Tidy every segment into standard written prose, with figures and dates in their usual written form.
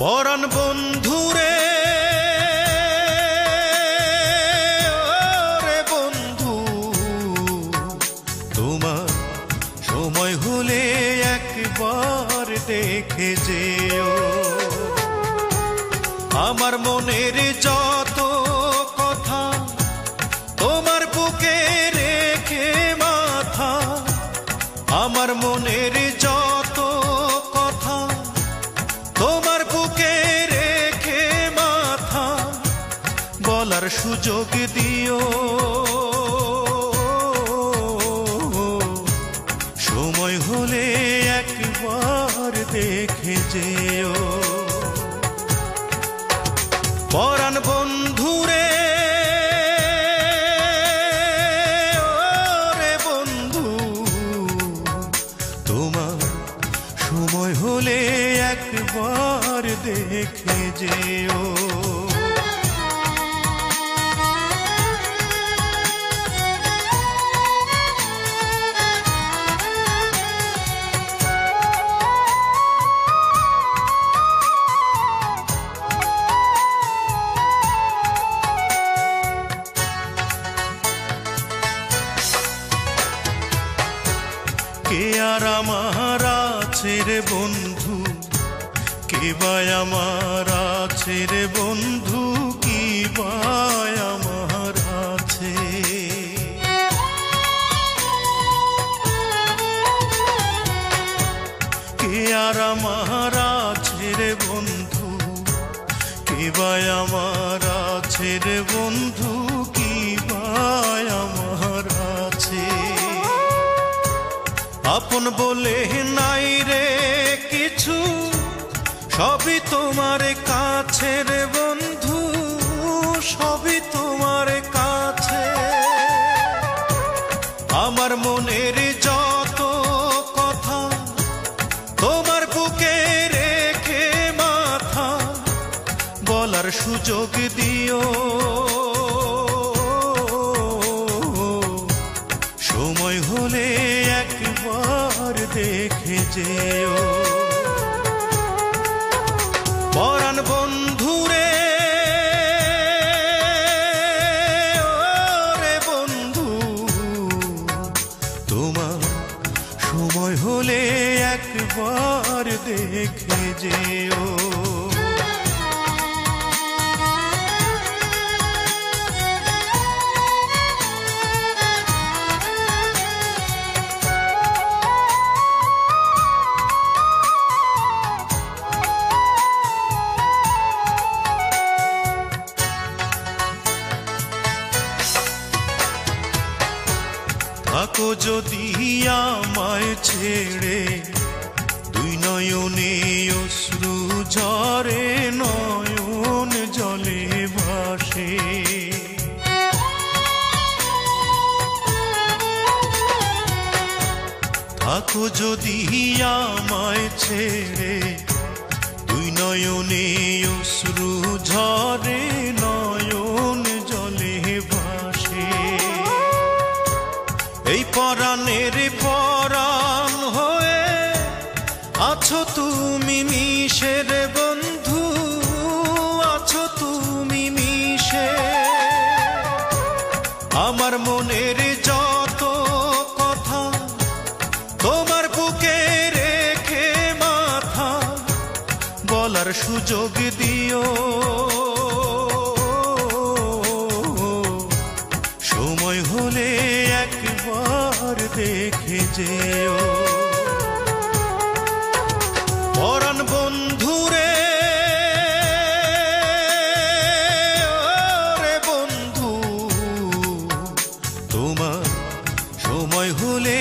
পরাণ বন্ধুরে ওরে বন্ধু, তোমার সময় হলে একবার দেখে যেও। আমার মনের যত কথা তোমার বুকে রেখে মাথা, আমার মনের যত কথা তোমার বুকে রেখে মাথা, বলার সুযোগ দিও। সময় হলে একবার দেখে যেও। পরাণ বন্ধুরে ওরে বন্ধু, তোমার সময় হলে একবার দেখে যেও। কে আর আমার আছে রে বন্ধু, কে বা আমার আছে রে বন্ধু, কি বা আমার আছে। কে আর আমার আছে রে বন্ধু, কে বা আমার আছে রে বন্ধু, কি বা আমার আছে। আপন বলে নাই রে কিছু, সবই তোমার কাছে রে বন্ধু, সবই তোমার কাছে। আমার মনের যত কথা তোমার বুকে রেখে মাথা, বলার সুযোগ দিও। সময় হলে একবার দেখে যেও। পরাণ বন্ধুরে ওরে বন্ধু, তোমার সময় হলে একবার দেখে যেও। থাকো যদি আমায় ছেড়ে, দুই নয়নে অশ্রু ঝরে, নয়ন জলে ভাসে। থাকো যদি আমায় ছেড়ে, দুই নয়নে অশ্রু ঝরে, নয়ন জলে ভাসে। এই পরাণের পরাণ হয়ে আছো তুমি মিশে রে বন্ধু, আছো তুমি মিশে। আমার মনের যত কথা তোমার বুকে রেখে মাথা, বলার সুযোগ দিও। সময় হলে একবার দেখে যেও। পরাণ বন্ধুরে ওরে বন্ধু, তোমার সময় হলে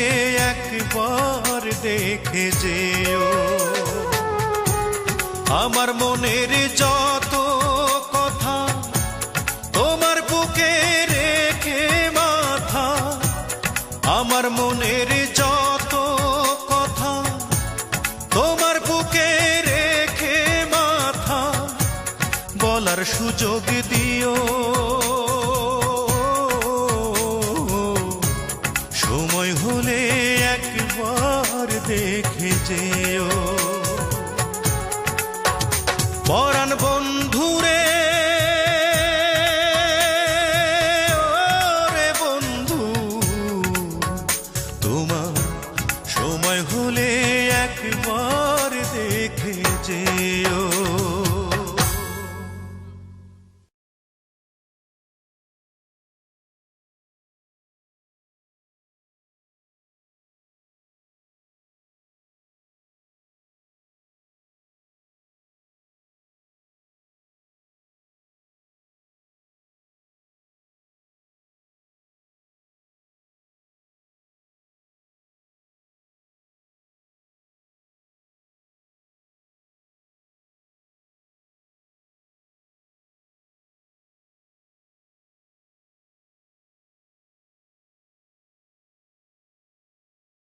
একবার দেখে যেও। আমার মনের যত কথা তোমার বুকে রেখে মাথা, আমার মনের যত কথা তোমার বুকে রেখে মাথা, বলার সুযোগ দিও। সময় হলে একবার দেখে যেও। পরাণ বন্ধুর